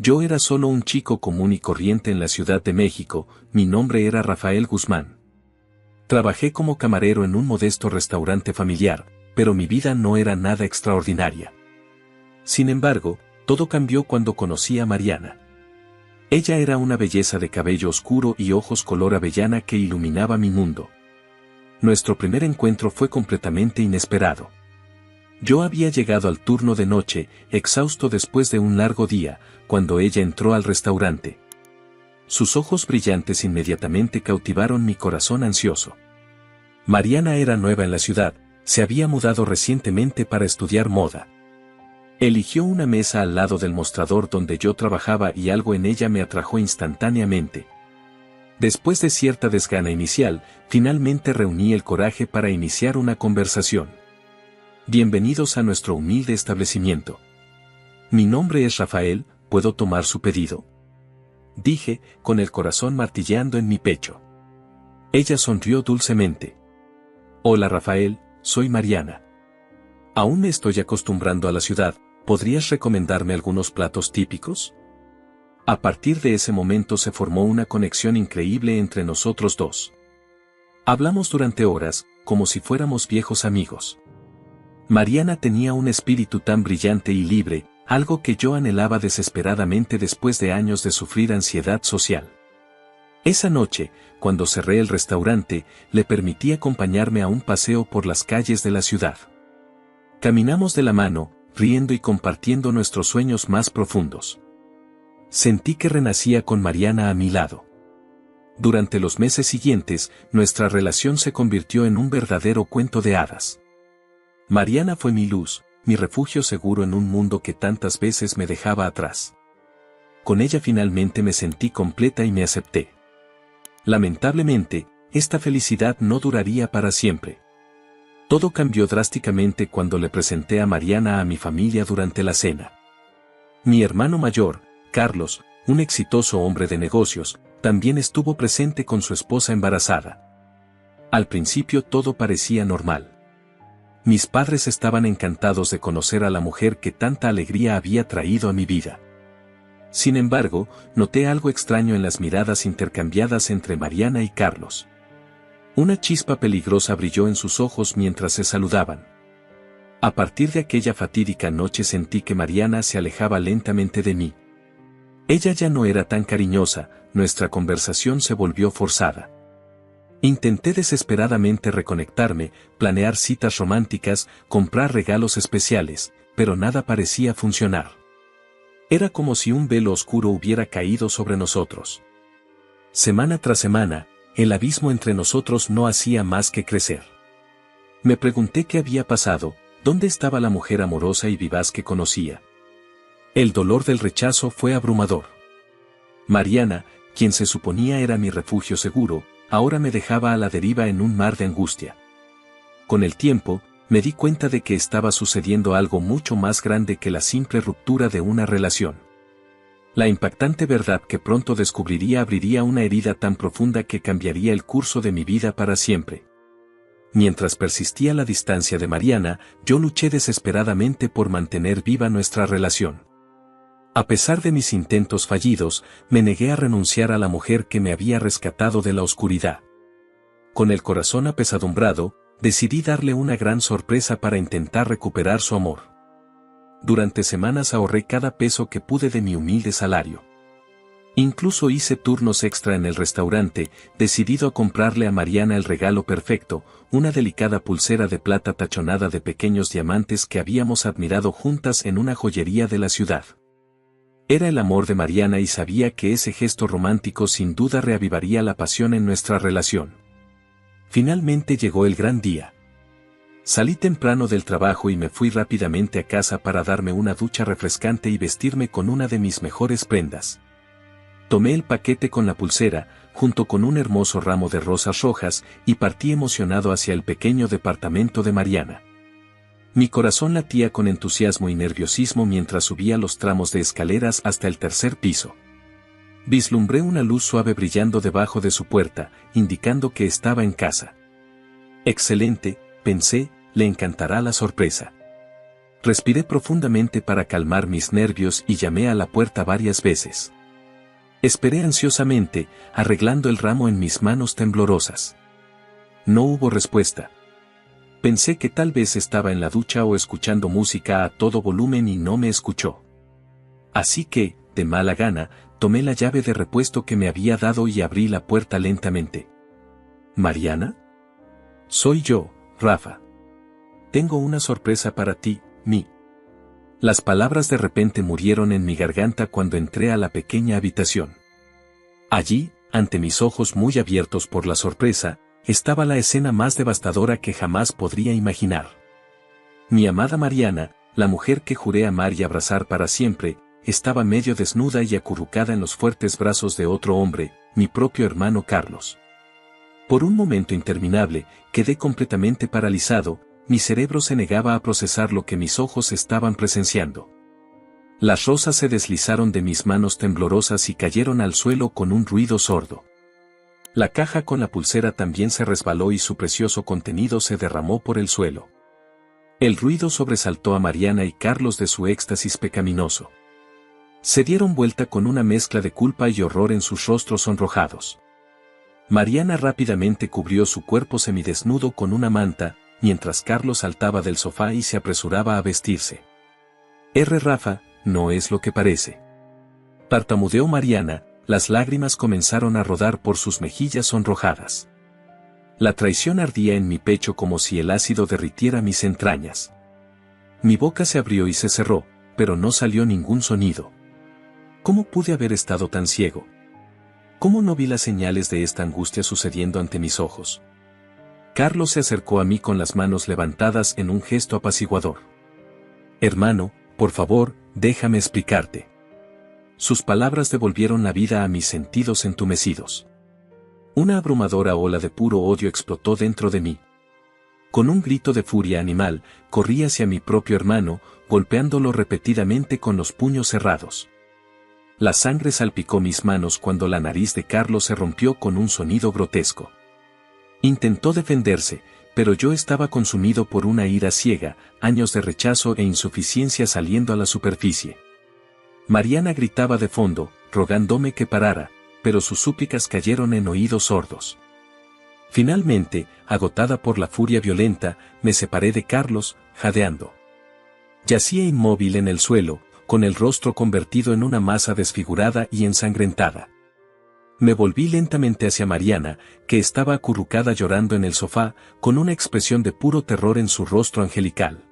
Yo era solo un chico común y corriente en la Ciudad de México, mi nombre era Rafael Guzmán. Trabajé como camarero en un modesto restaurante familiar, pero mi vida no era nada extraordinaria. Sin embargo, todo cambió cuando conocí a Mariana. Ella era una belleza de cabello oscuro y ojos color avellana que iluminaba mi mundo. Nuestro primer encuentro fue completamente inesperado. Yo había llegado al turno de noche, exhausto después de un largo día, cuando ella entró al restaurante. Sus ojos brillantes inmediatamente cautivaron mi corazón ansioso. Mariana era nueva en la ciudad, se había mudado recientemente para estudiar moda. Eligió una mesa al lado del mostrador donde yo trabajaba y algo en ella me atrajo instantáneamente. Después de cierta desgana inicial, finalmente reuní el coraje para iniciar una conversación. Bienvenidos a nuestro humilde establecimiento. Mi nombre es Rafael, ¿puedo tomar su pedido?, dije, con el corazón martilleando en mi pecho. Ella sonrió dulcemente. Hola Rafael, soy Mariana. Aún me estoy acostumbrando a la ciudad, ¿podrías recomendarme algunos platos típicos? A partir de ese momento se formó una conexión increíble entre nosotros dos. Hablamos durante horas, como si fuéramos viejos amigos. Mariana tenía un espíritu tan brillante y libre, algo que yo anhelaba desesperadamente después de años de sufrir ansiedad social. Esa noche, cuando cerré el restaurante, le permití acompañarme a un paseo por las calles de la ciudad. Caminamos de la mano, riendo y compartiendo nuestros sueños más profundos. Sentí que renacía con Mariana a mi lado. Durante los meses siguientes, nuestra relación se convirtió en un verdadero cuento de hadas. Mariana fue mi luz, mi refugio seguro en un mundo que tantas veces me dejaba atrás. Con ella finalmente me sentí completa y me acepté. Lamentablemente, esta felicidad no duraría para siempre. Todo cambió drásticamente cuando le presenté a Mariana a mi familia durante la cena. Mi hermano mayor, Carlos, un exitoso hombre de negocios, también estuvo presente con su esposa embarazada. Al principio todo parecía normal. Mis padres estaban encantados de conocer a la mujer que tanta alegría había traído a mi vida. Sin embargo, noté algo extraño en las miradas intercambiadas entre Mariana y Carlos. Una chispa peligrosa brilló en sus ojos mientras se saludaban. A partir de aquella fatídica noche sentí que Mariana se alejaba lentamente de mí. Ella ya no era tan cariñosa, nuestra conversación se volvió forzada. Intenté desesperadamente reconectarme, planear citas románticas, comprar regalos especiales, pero nada parecía funcionar. Era como si un velo oscuro hubiera caído sobre nosotros. Semana tras semana, el abismo entre nosotros no hacía más que crecer. Me pregunté qué había pasado, dónde estaba la mujer amorosa y vivaz que conocía. El dolor del rechazo fue abrumador. Mariana, quien se suponía era mi refugio seguro, ahora me dejaba a la deriva en un mar de angustia. Con el tiempo, me di cuenta de que estaba sucediendo algo mucho más grande que la simple ruptura de una relación. La impactante verdad que pronto descubriría abriría una herida tan profunda que cambiaría el curso de mi vida para siempre. Mientras persistía la distancia de Mariana, yo luché desesperadamente por mantener viva nuestra relación. A pesar de mis intentos fallidos, me negué a renunciar a la mujer que me había rescatado de la oscuridad. Con el corazón apesadumbrado, decidí darle una gran sorpresa para intentar recuperar su amor. Durante semanas ahorré cada peso que pude de mi humilde salario. Incluso hice turnos extra en el restaurante, decidido a comprarle a Mariana el regalo perfecto, una delicada pulsera de plata tachonada de pequeños diamantes que habíamos admirado juntas en una joyería de la ciudad. Era el amor de Mariana y sabía que ese gesto romántico sin duda reavivaría la pasión en nuestra relación. Finalmente llegó el gran día. Salí temprano del trabajo y me fui rápidamente a casa para darme una ducha refrescante y vestirme con una de mis mejores prendas. Tomé el paquete con la pulsera, junto con un hermoso ramo de rosas rojas, y partí emocionado hacia el pequeño departamento de Mariana. Mi corazón latía con entusiasmo y nerviosismo mientras subía los tramos de escaleras hasta el tercer piso. Vislumbré una luz suave brillando debajo de su puerta, indicando que estaba en casa. Excelente, pensé, le encantará la sorpresa. Respiré profundamente para calmar mis nervios y llamé a la puerta varias veces. Esperé ansiosamente, arreglando el ramo en mis manos temblorosas. No hubo respuesta. Pensé que tal vez estaba en la ducha o escuchando música a todo volumen y no me escuchó. Así que, de mala gana, tomé la llave de repuesto que me había dado y abrí la puerta lentamente. ¿Mariana? Soy yo, Rafa. Tengo una sorpresa para ti, mi. Las palabras de repente murieron en mi garganta cuando entré a la pequeña habitación. Allí, ante mis ojos muy abiertos por la sorpresa, estaba la escena más devastadora que jamás podría imaginar. Mi amada Mariana, la mujer que juré amar y abrazar para siempre, estaba medio desnuda y acurrucada en los fuertes brazos de otro hombre, mi propio hermano Carlos. Por un momento interminable, quedé completamente paralizado, mi cerebro se negaba a procesar lo que mis ojos estaban presenciando. Las rosas se deslizaron de mis manos temblorosas y cayeron al suelo con un ruido sordo. La caja con la pulsera también se resbaló y su precioso contenido se derramó por el suelo. El ruido sobresaltó a Mariana y Carlos de su éxtasis pecaminoso. Se dieron vuelta con una mezcla de culpa y horror en sus rostros sonrojados. Mariana rápidamente cubrió su cuerpo semidesnudo con una manta, mientras Carlos saltaba del sofá y se apresuraba a vestirse. Rafa, no es lo que parece. Tartamudeó Mariana, las lágrimas comenzaron a rodar por sus mejillas sonrojadas. La traición ardía en mi pecho como si el ácido derritiera mis entrañas. Mi boca se abrió y se cerró, pero no salió ningún sonido. ¿Cómo pude haber estado tan ciego? ¿Cómo no vi las señales de esta angustia sucediendo ante mis ojos? Carlos se acercó a mí con las manos levantadas en un gesto apaciguador. Hermano, por favor, déjame explicarte. Sus palabras devolvieron la vida a mis sentidos entumecidos. Una abrumadora ola de puro odio explotó dentro de mí. Con un grito de furia animal, corrí hacia mi propio hermano, golpeándolo repetidamente con los puños cerrados. La sangre salpicó mis manos cuando la nariz de Carlos se rompió con un sonido grotesco. Intentó defenderse, pero yo estaba consumido por una ira ciega, años de rechazo e insuficiencia saliendo a la superficie. Mariana gritaba de fondo, rogándome que parara, pero sus súplicas cayeron en oídos sordos. Finalmente, agotada por la furia violenta, me separé de Carlos, jadeando. Yacía inmóvil en el suelo, con el rostro convertido en una masa desfigurada y ensangrentada. Me volví lentamente hacia Mariana, que estaba acurrucada llorando en el sofá, con una expresión de puro terror en su rostro angelical.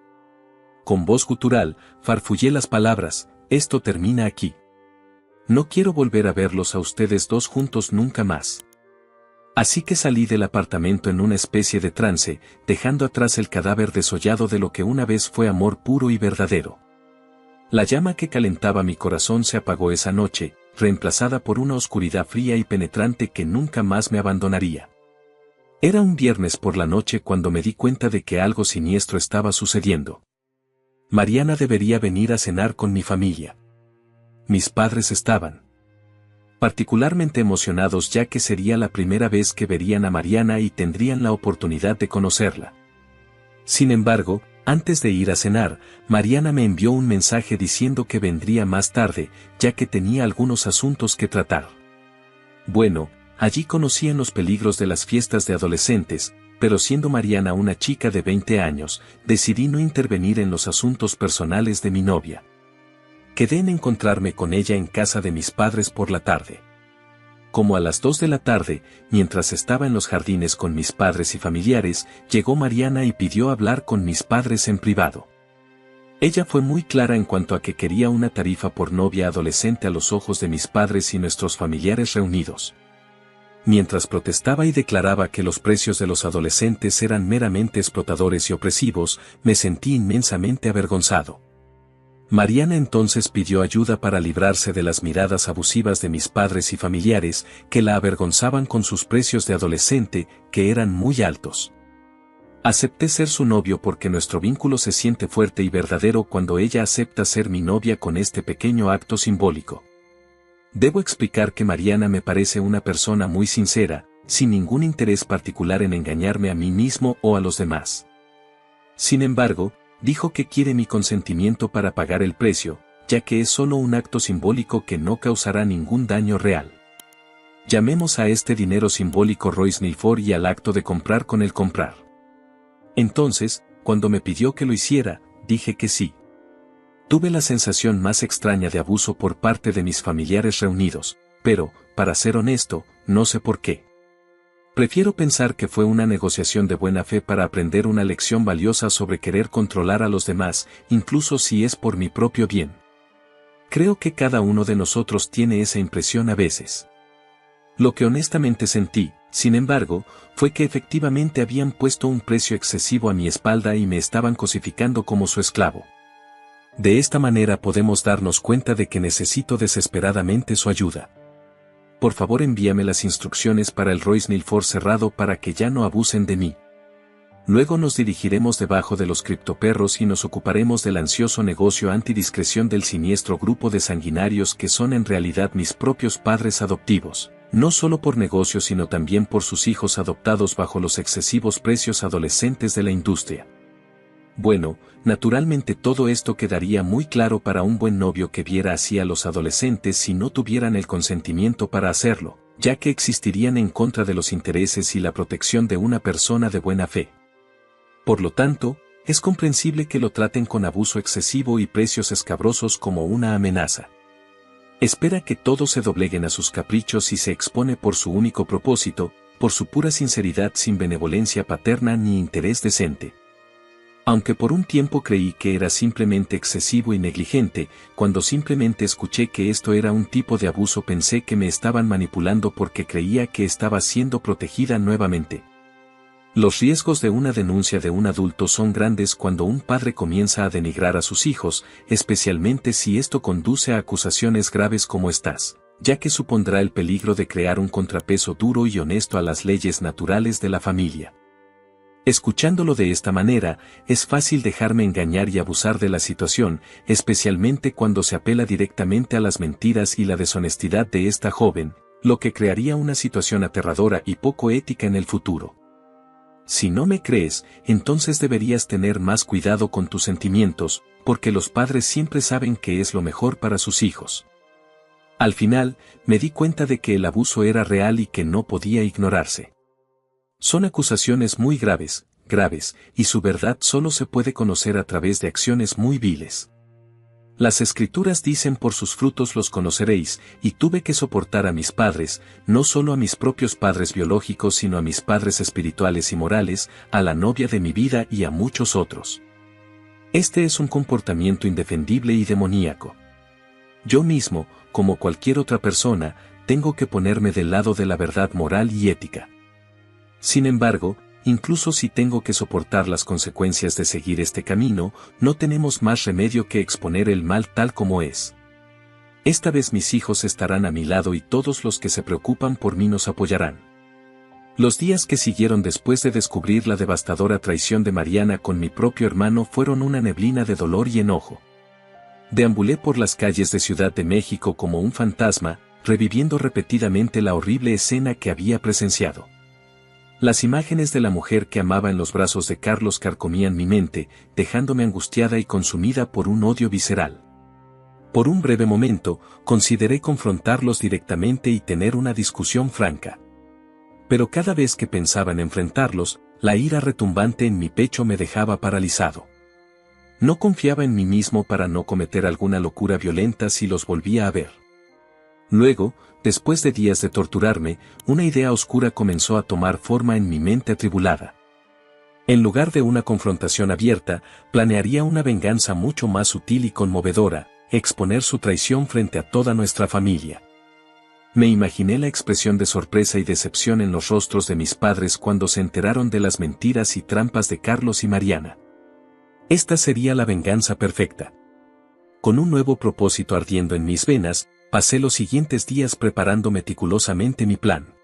Con voz gutural, farfullé las palabras: esto termina aquí. No quiero volver a verlos a ustedes dos juntos nunca más. Así que salí del apartamento en una especie de trance, dejando atrás el cadáver desollado de lo que una vez fue amor puro y verdadero. La llama que calentaba mi corazón se apagó esa noche, reemplazada por una oscuridad fría y penetrante que nunca más me abandonaría. Era un viernes por la noche cuando me di cuenta de que algo siniestro estaba sucediendo. Mariana debería venir a cenar con mi familia. Mis padres estaban particularmente emocionados ya que sería la primera vez que verían a Mariana y tendrían la oportunidad de conocerla. Sin embargo, antes de ir a cenar, Mariana me envió un mensaje diciendo que vendría más tarde, ya que tenía algunos asuntos que tratar. Bueno, allí conocían los peligros de las fiestas de adolescentes, pero siendo Mariana una chica de 20 años, decidí no intervenir en los asuntos personales de mi novia. Quedé en encontrarme con ella en casa de mis padres por la tarde. Como a las 2 de la tarde, mientras estaba en los jardines con mis padres y familiares, llegó Mariana y pidió hablar con mis padres en privado. Ella fue muy clara en cuanto a que quería una tarifa por novia adolescente a los ojos de mis padres y nuestros familiares reunidos. Mientras protestaba y declaraba que los precios de los adolescentes eran meramente explotadores y opresivos, me sentí inmensamente avergonzado. Mariana entonces pidió ayuda para librarse de las miradas abusivas de mis padres y familiares, que la avergonzaban con sus precios de adolescente, que eran muy altos. Acepté ser su novio porque nuestro vínculo se siente fuerte y verdadero cuando ella acepta ser mi novia con este pequeño acto simbólico. Debo explicar que Mariana me parece una persona muy sincera, sin ningún interés particular en engañarme a mí mismo o a los demás. Sin embargo, dijo que quiere mi consentimiento para pagar el precio, ya que es solo un acto simbólico que no causará ningún daño real. Llamemos a este dinero simbólico Royce y al acto de comprar con el comprar. Entonces, cuando me pidió que lo hiciera, dije que sí. Tuve la sensación más extraña de abuso por parte de mis familiares reunidos, pero, para ser honesto, no sé por qué. Prefiero pensar que fue una negociación de buena fe para aprender una lección valiosa sobre querer controlar a los demás, incluso si es por mi propio bien. Creo que cada uno de nosotros tiene esa impresión a veces. Lo que honestamente sentí, sin embargo, fue que efectivamente habían puesto un precio excesivo a mi espalda y me estaban cosificando como su esclavo. De esta manera podemos darnos cuenta de que necesito desesperadamente su ayuda. Por favor envíame las instrucciones para el Royce Milford cerrado para que ya no abusen de mí. Luego nos dirigiremos debajo de los criptoperros y nos ocuparemos del ansioso negocio antidiscreción del siniestro grupo de sanguinarios que son en realidad mis propios padres adoptivos, no solo por negocio sino también por sus hijos adoptados bajo los excesivos precios adolescentes de la industria. Bueno, naturalmente todo esto quedaría muy claro para un buen novio que viera así a los adolescentes si no tuvieran el consentimiento para hacerlo, ya que existirían en contra de los intereses y la protección de una persona de buena fe. Por lo tanto, es comprensible que lo traten con abuso excesivo y precios escabrosos como una amenaza. Espera que todos se dobleguen a sus caprichos y se expone por su único propósito, por su pura sinceridad sin benevolencia paterna ni interés decente. Aunque por un tiempo creí que era simplemente excesivo y negligente, cuando simplemente escuché que esto era un tipo de abuso pensé que me estaban manipulando porque creía que estaba siendo protegida nuevamente. Los riesgos de una denuncia de un adulto son grandes cuando un padre comienza a denigrar a sus hijos, especialmente si esto conduce a acusaciones graves como estas, ya que supondrá el peligro de crear un contrapeso duro y honesto a las leyes naturales de la familia. Escuchándolo de esta manera, es fácil dejarme engañar y abusar de la situación, especialmente cuando se apela directamente a las mentiras y la deshonestidad de esta joven, lo que crearía una situación aterradora y poco ética en el futuro. Si no me crees, entonces deberías tener más cuidado con tus sentimientos, porque los padres siempre saben qué es lo mejor para sus hijos. Al final, me di cuenta de que el abuso era real y que no podía ignorarse. Son acusaciones muy graves, y su verdad solo se puede conocer a través de acciones muy viles. Las Escrituras dicen por sus frutos los conoceréis, y tuve que soportar a mis padres, no solo a mis propios padres biológicos sino a mis padres espirituales y morales, a la novia de mi vida y a muchos otros. Este es un comportamiento indefendible y demoníaco. Yo mismo, como cualquier otra persona, tengo que ponerme del lado de la verdad moral y ética. Sin embargo, incluso si tengo que soportar las consecuencias de seguir este camino, no tenemos más remedio que exponer el mal tal como es. Esta vez mis hijos estarán a mi lado y todos los que se preocupan por mí nos apoyarán. Los días que siguieron después de descubrir la devastadora traición de Mariana con mi propio hermano fueron una neblina de dolor y enojo. Deambulé por las calles de Ciudad de México como un fantasma, reviviendo repetidamente la horrible escena que había presenciado. Las imágenes de la mujer que amaba en los brazos de Carlos carcomían mi mente, dejándome angustiada y consumida por un odio visceral. Por un breve momento, consideré confrontarlos directamente y tener una discusión franca. Pero cada vez que pensaba en enfrentarlos, la ira retumbante en mi pecho me dejaba paralizado. No confiaba en mí mismo para no cometer alguna locura violenta si los volvía a ver. Luego, después de días de torturarme, una idea oscura comenzó a tomar forma en mi mente atribulada. En lugar de una confrontación abierta, planearía una venganza mucho más sutil y conmovedora, exponer su traición frente a toda nuestra familia. Me imaginé la expresión de sorpresa y decepción en los rostros de mis padres cuando se enteraron de las mentiras y trampas de Carlos y Mariana. Esta sería la venganza perfecta. Con un nuevo propósito ardiendo en mis venas, pasé los siguientes días preparando meticulosamente mi plan.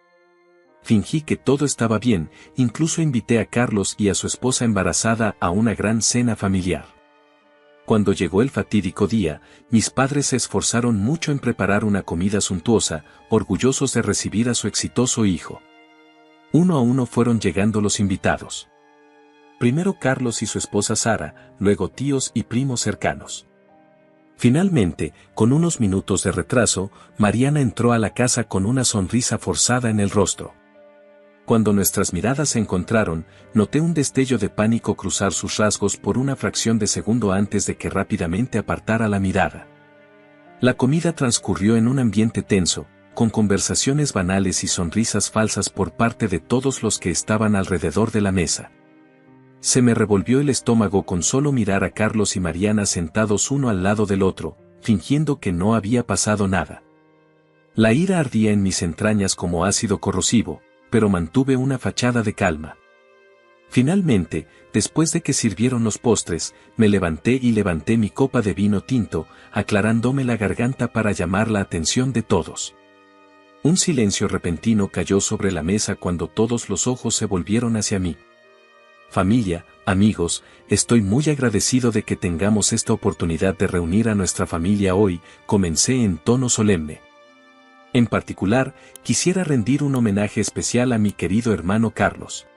Fingí que todo estaba bien, incluso invité a Carlos y a su esposa embarazada a una gran cena familiar. Cuando llegó el fatídico día, mis padres se esforzaron mucho en preparar una comida suntuosa, orgullosos de recibir a su exitoso hijo. Uno a uno fueron llegando los invitados. Primero Carlos y su esposa Sara, luego tíos y primos cercanos. Finalmente, con unos minutos de retraso, Mariana entró a la casa con una sonrisa forzada en el rostro. Cuando nuestras miradas se encontraron, noté un destello de pánico cruzar sus rasgos por una fracción de segundo antes de que rápidamente apartara la mirada. La comida transcurrió en un ambiente tenso, con conversaciones banales y sonrisas falsas por parte de todos los que estaban alrededor de la mesa. Se me revolvió el estómago con solo mirar a Carlos y Mariana sentados uno al lado del otro, fingiendo que no había pasado nada. La ira ardía en mis entrañas como ácido corrosivo, pero mantuve una fachada de calma. Finalmente, después de que sirvieron los postres, me levanté y levanté mi copa de vino tinto, aclarándome la garganta para llamar la atención de todos. Un silencio repentino cayó sobre la mesa cuando todos los ojos se volvieron hacia mí. Familia, amigos, estoy muy agradecido de que tengamos esta oportunidad de reunir a nuestra familia hoy, comencé en tono solemne. En particular, quisiera rendir un homenaje especial a mi querido hermano Carlos.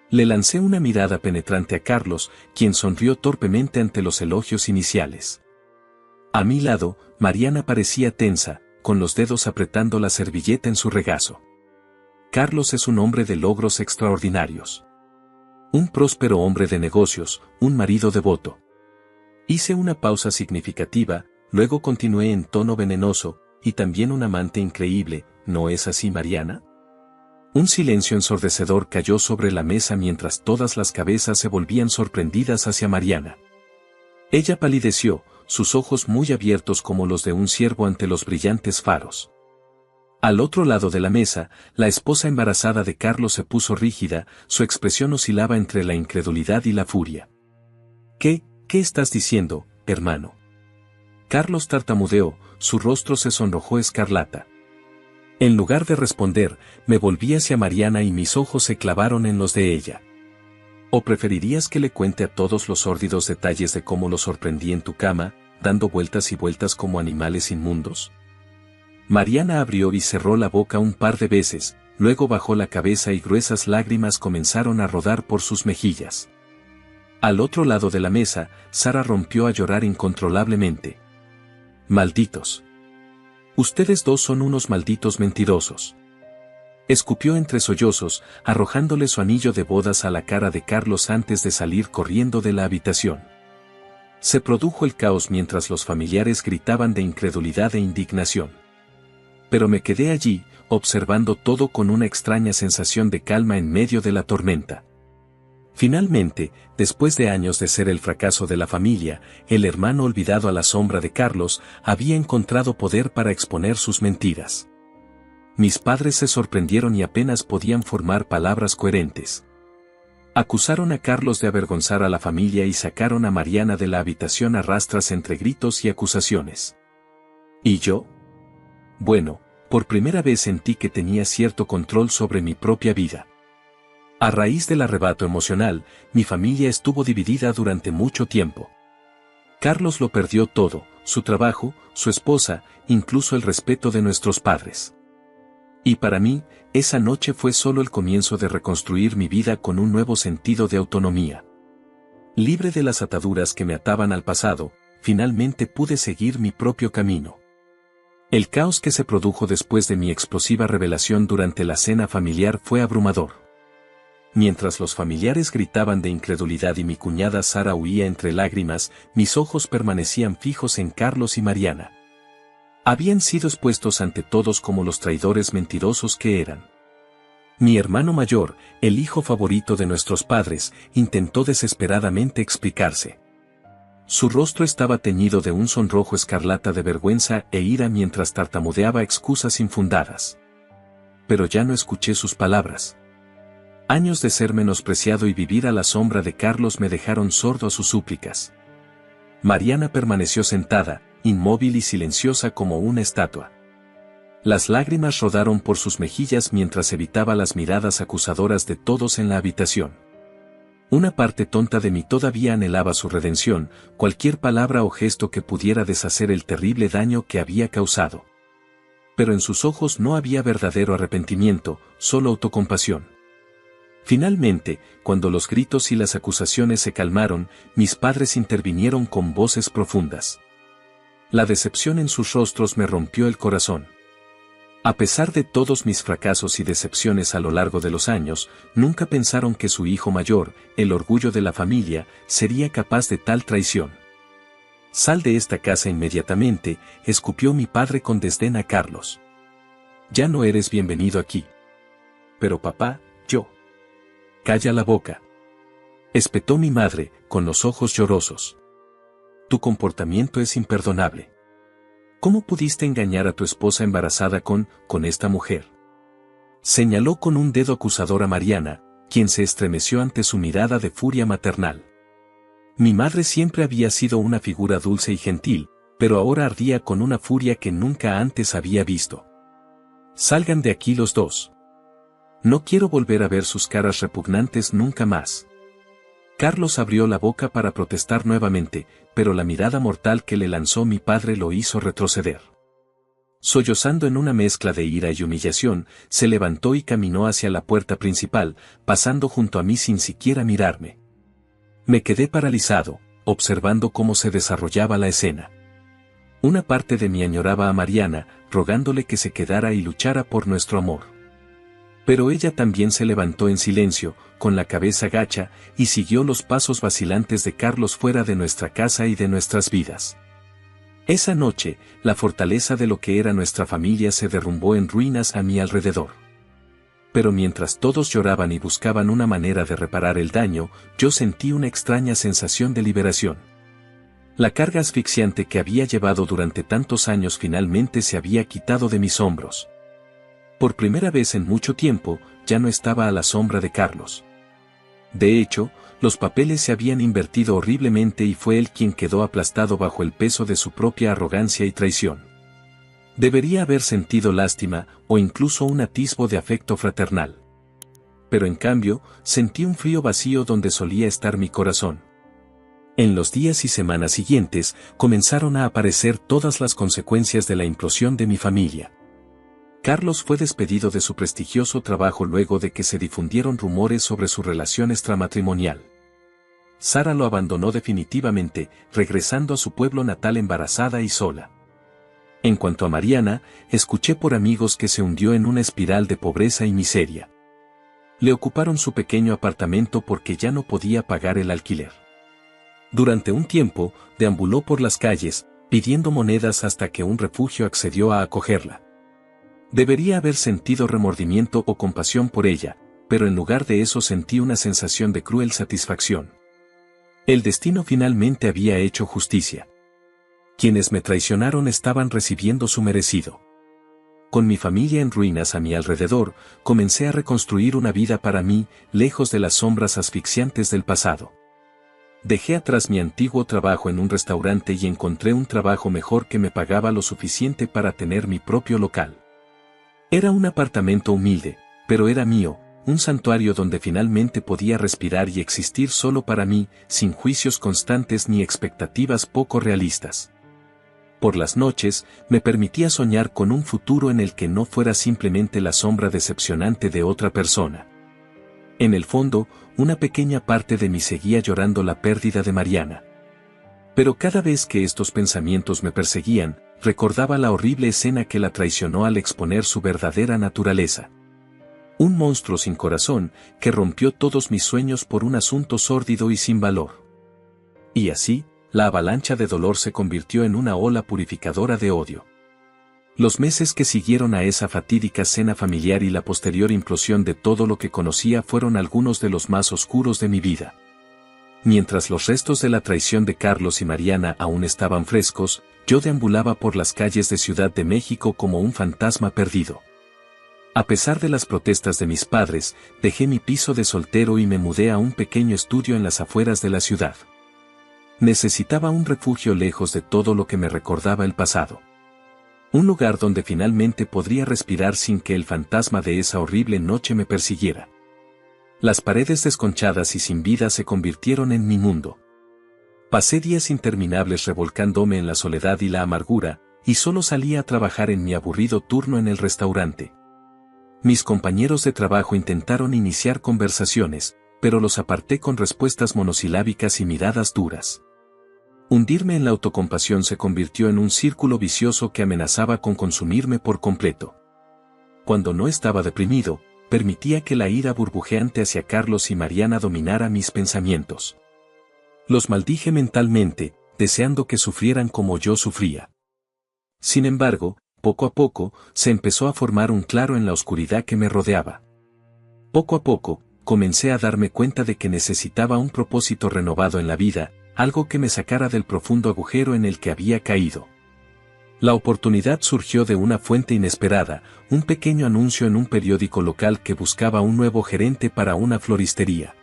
Le lancé una mirada penetrante a Carlos, quien sonrió torpemente ante los elogios iniciales. A mi lado, Mariana parecía tensa, con los dedos apretando la servilleta en su regazo. Carlos es un hombre de logros extraordinarios. Un próspero hombre de negocios, un marido devoto. Hice una pausa significativa, luego continué en tono venenoso, y también un amante increíble, ¿no es así, Mariana? Un silencio ensordecedor cayó sobre la mesa mientras todas las cabezas se volvían sorprendidas hacia Mariana. Ella palideció, sus ojos muy abiertos como los de un ciervo ante los brillantes faros. Al otro lado de la mesa, la esposa embarazada de Carlos se puso rígida, su expresión oscilaba entre la incredulidad y la furia. ¿Qué estás diciendo, hermano? Carlos tartamudeó, su rostro se sonrojó escarlata. En lugar de responder, me volví hacia Mariana y mis ojos se clavaron en los de ella. ¿O preferirías que le cuente a todos los sórdidos detalles de cómo lo sorprendí en tu cama, dando vueltas y vueltas como animales inmundos? Mariana abrió y cerró la boca un par de veces, luego bajó la cabeza y gruesas lágrimas comenzaron a rodar por sus mejillas. Al otro lado de la mesa, Sara rompió a llorar incontrolablemente. Malditos. Ustedes dos son unos malditos mentirosos. Escupió entre sollozos, arrojándole su anillo de bodas a la cara de Carlos antes de salir corriendo de la habitación. Se produjo el caos mientras los familiares gritaban de incredulidad e indignación. Pero me quedé allí, observando todo con una extraña sensación de calma en medio de la tormenta. Finalmente, después de años de ser el fracaso de la familia, el hermano olvidado a la sombra de Carlos había encontrado poder para exponer sus mentiras. Mis padres se sorprendieron y apenas podían formar palabras coherentes. Acusaron a Carlos de avergonzar a la familia y sacaron a Mariana de la habitación a rastras entre gritos y acusaciones. ¿Y yo? Bueno, por primera vez sentí que tenía cierto control sobre mi propia vida. A raíz del arrebato emocional, mi familia estuvo dividida durante mucho tiempo. Carlos lo perdió todo, su trabajo, su esposa, incluso el respeto de nuestros padres. Y para mí, esa noche fue solo el comienzo de reconstruir mi vida con un nuevo sentido de autonomía. Libre de las ataduras que me ataban al pasado, finalmente pude seguir mi propio camino. El caos que se produjo después de mi explosiva revelación durante la cena familiar fue abrumador. Mientras los familiares gritaban de incredulidad y mi cuñada Sara huía entre lágrimas, mis ojos permanecían fijos en Carlos y Mariana. Habían sido expuestos ante todos como los traidores mentirosos que eran. Mi hermano mayor, el hijo favorito de nuestros padres, intentó desesperadamente explicarse. Su rostro estaba teñido de un sonrojo escarlata de vergüenza e ira mientras tartamudeaba excusas infundadas. Pero ya no escuché sus palabras. Años de ser menospreciado y vivir a la sombra de Carlos me dejaron sordo a sus súplicas. Mariana permaneció sentada, inmóvil y silenciosa como una estatua. Las lágrimas rodaron por sus mejillas mientras evitaba las miradas acusadoras de todos en la habitación. Una parte tonta de mí todavía anhelaba su redención, cualquier palabra o gesto que pudiera deshacer el terrible daño que había causado. Pero en sus ojos no había verdadero arrepentimiento, solo autocompasión. Finalmente, cuando los gritos y las acusaciones se calmaron, mis padres intervinieron con voces profundas. La decepción en sus rostros me rompió el corazón. A pesar de todos mis fracasos y decepciones a lo largo de los años, nunca pensaron que su hijo mayor, el orgullo de la familia, sería capaz de tal traición. «Sal de esta casa inmediatamente», escupió mi padre con desdén a Carlos. «Ya no eres bienvenido aquí». «Pero papá, yo». «Calla la boca», espetó mi madre, con los ojos llorosos. «Tu comportamiento es imperdonable. ¿Cómo pudiste engañar a tu esposa embarazada con esta mujer?». Señaló con un dedo acusador a Mariana, quien se estremeció ante su mirada de furia maternal. Mi madre siempre había sido una figura dulce y gentil, pero ahora ardía con una furia que nunca antes había visto. «Salgan de aquí los dos. No quiero volver a ver sus caras repugnantes nunca más». Carlos abrió la boca para protestar nuevamente, pero la mirada mortal que le lanzó mi padre lo hizo retroceder. Sollozando en una mezcla de ira y humillación, se levantó y caminó hacia la puerta principal, pasando junto a mí sin siquiera mirarme. Me quedé paralizado, observando cómo se desarrollaba la escena. Una parte de mí añoraba a Mariana, rogándole que se quedara y luchara por nuestro amor. Pero ella también se levantó en silencio, con la cabeza gacha, y siguió los pasos vacilantes de Carlos fuera de nuestra casa y de nuestras vidas. Esa noche, la fortaleza de lo que era nuestra familia se derrumbó en ruinas a mi alrededor. Pero mientras todos lloraban y buscaban una manera de reparar el daño, yo sentí una extraña sensación de liberación. La carga asfixiante que había llevado durante tantos años finalmente se había quitado de mis hombros. Por primera vez en mucho tiempo, ya no estaba a la sombra de Carlos. De hecho, los papeles se habían invertido horriblemente y fue él quien quedó aplastado bajo el peso de su propia arrogancia y traición. Debería haber sentido lástima, o incluso un atisbo de afecto fraternal. Pero en cambio, sentí un frío vacío donde solía estar mi corazón. En los días y semanas siguientes, comenzaron a aparecer todas las consecuencias de la implosión de mi familia. Carlos fue despedido de su prestigioso trabajo luego de que se difundieron rumores sobre su relación extramatrimonial. Sara lo abandonó definitivamente, regresando a su pueblo natal embarazada y sola. En cuanto a Mariana, escuché por amigos que se hundió en una espiral de pobreza y miseria. Le ocuparon su pequeño apartamento porque ya no podía pagar el alquiler. Durante un tiempo, deambuló por las calles, pidiendo monedas hasta que un refugio accedió a acogerla. Debería haber sentido remordimiento o compasión por ella, pero en lugar de eso sentí una sensación de cruel satisfacción. El destino finalmente había hecho justicia. Quienes me traicionaron estaban recibiendo su merecido. Con mi familia en ruinas a mi alrededor, comencé a reconstruir una vida para mí, lejos de las sombras asfixiantes del pasado. Dejé atrás mi antiguo trabajo en un restaurante y encontré un trabajo mejor que me pagaba lo suficiente para tener mi propio local. Era un apartamento humilde, pero era mío, un santuario donde finalmente podía respirar y existir solo para mí, sin juicios constantes ni expectativas poco realistas. Por las noches, me permitía soñar con un futuro en el que no fuera simplemente la sombra decepcionante de otra persona. En el fondo, una pequeña parte de mí seguía llorando la pérdida de Mariana. Pero cada vez que estos pensamientos me perseguían, recordaba la horrible escena que la traicionó al exponer su verdadera naturaleza. Un monstruo sin corazón, que rompió todos mis sueños por un asunto sórdido y sin valor. Y así, la avalancha de dolor se convirtió en una ola purificadora de odio. Los meses que siguieron a esa fatídica cena familiar y la posterior implosión de todo lo que conocía fueron algunos de los más oscuros de mi vida. Mientras los restos de la traición de Carlos y Mariana aún estaban frescos, yo deambulaba por las calles de Ciudad de México como un fantasma perdido. A pesar de las protestas de mis padres, dejé mi piso de soltero y me mudé a un pequeño estudio en las afueras de la ciudad. Necesitaba un refugio lejos de todo lo que me recordaba el pasado. Un lugar donde finalmente podría respirar sin que el fantasma de esa horrible noche me persiguiera. Las paredes desconchadas y sin vida se convirtieron en mi mundo. Pasé días interminables revolcándome en la soledad y la amargura, y solo salía a trabajar en mi aburrido turno en el restaurante. Mis compañeros de trabajo intentaron iniciar conversaciones, pero los aparté con respuestas monosilábicas y miradas duras. Hundirme en la autocompasión se convirtió en un círculo vicioso que amenazaba con consumirme por completo. Cuando no estaba deprimido, permitía que la ira burbujeante hacia Carlos y Mariana dominara mis pensamientos. Los maldije mentalmente, deseando que sufrieran como yo sufría. Sin embargo, poco a poco, se empezó a formar un claro en la oscuridad que me rodeaba. Poco a poco, comencé a darme cuenta de que necesitaba un propósito renovado en la vida, algo que me sacara del profundo agujero en el que había caído. La oportunidad surgió de una fuente inesperada, un pequeño anuncio en un periódico local que buscaba un nuevo gerente para una floristería.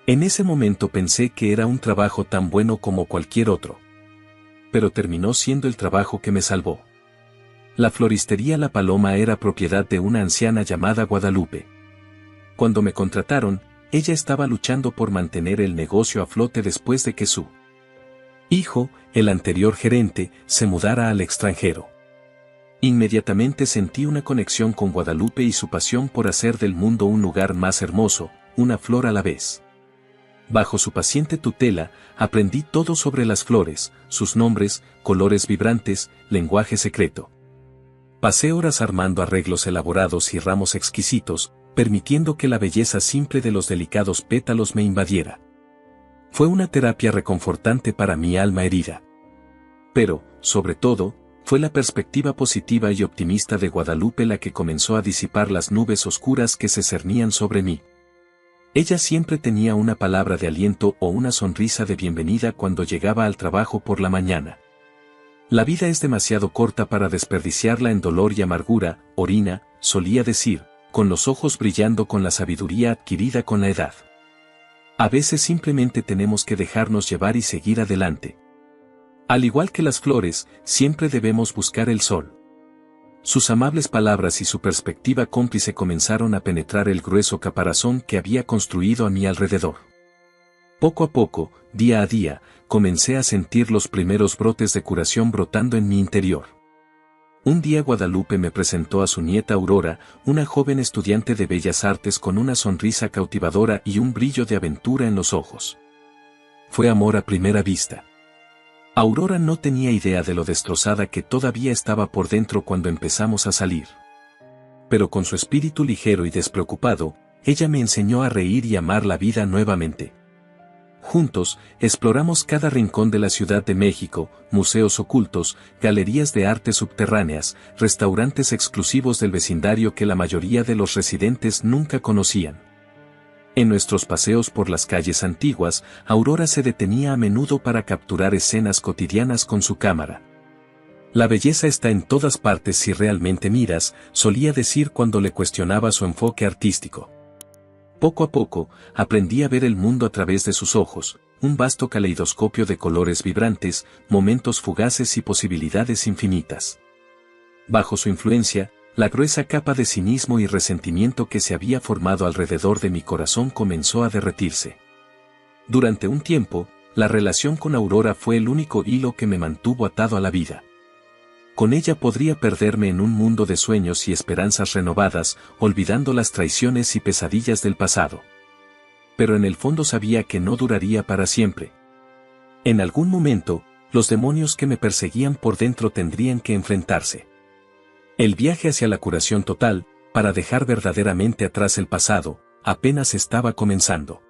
En ese momento pensé que era un trabajo tan bueno como cualquier otro. Pero terminó siendo el trabajo que me salvó. La floristería La Paloma era propiedad de una anciana llamada Guadalupe. Cuando me contrataron, ella estaba luchando por mantener el negocio a flote después de que su hijo, el anterior gerente, se mudara al extranjero. Inmediatamente sentí una conexión con Guadalupe y su pasión por hacer del mundo un lugar más hermoso, una flor a la vez. Bajo su paciente tutela, aprendí todo sobre las flores, sus nombres, colores vibrantes, lenguaje secreto. Pasé horas armando arreglos elaborados y ramos exquisitos, permitiendo que la belleza simple de los delicados pétalos me invadiera. Fue una terapia reconfortante para mi alma herida. Pero, sobre todo, fue la perspectiva positiva y optimista de Guadalupe la que comenzó a disipar las nubes oscuras que se cernían sobre mí. Ella siempre tenía una palabra de aliento o una sonrisa de bienvenida cuando llegaba al trabajo por la mañana. La vida es demasiado corta para desperdiciarla en dolor y amargura, Orina, solía decir, con los ojos brillando con la sabiduría adquirida con la edad. A veces simplemente tenemos que dejarnos llevar y seguir adelante. Al igual que las flores, siempre debemos buscar el sol. Sus amables palabras y su perspectiva cómplice comenzaron a penetrar el grueso caparazón que había construido a mi alrededor. Poco a poco, día a día, comencé a sentir los primeros brotes de curación brotando en mi interior. Un día Guadalupe me presentó a su nieta Aurora, una joven estudiante de Bellas Artes con una sonrisa cautivadora y un brillo de aventura en los ojos. Fue amor a primera vista. Aurora no tenía idea de lo destrozada que todavía estaba por dentro cuando empezamos a salir. Pero con su espíritu ligero y despreocupado, ella me enseñó a reír y amar la vida nuevamente. Juntos, exploramos cada rincón de la Ciudad de México, museos ocultos, galerías de arte subterráneas, restaurantes exclusivos del vecindario que la mayoría de los residentes nunca conocían. En nuestros paseos por las calles antiguas, Aurora se detenía a menudo para capturar escenas cotidianas con su cámara. La belleza está en todas partes si realmente miras, solía decir cuando le cuestionaba su enfoque artístico. Poco a poco, aprendí a ver el mundo a través de sus ojos, un vasto caleidoscopio de colores vibrantes, momentos fugaces y posibilidades infinitas. Bajo su influencia, la gruesa capa de cinismo y resentimiento que se había formado alrededor de mi corazón comenzó a derretirse. Durante un tiempo, la relación con Aurora fue el único hilo que me mantuvo atado a la vida. Con ella podría perderme en un mundo de sueños y esperanzas renovadas, olvidando las traiciones y pesadillas del pasado. Pero en el fondo sabía que no duraría para siempre. En algún momento, los demonios que me perseguían por dentro tendrían que enfrentarse. El viaje hacia la curación total, para dejar verdaderamente atrás el pasado, apenas estaba comenzando.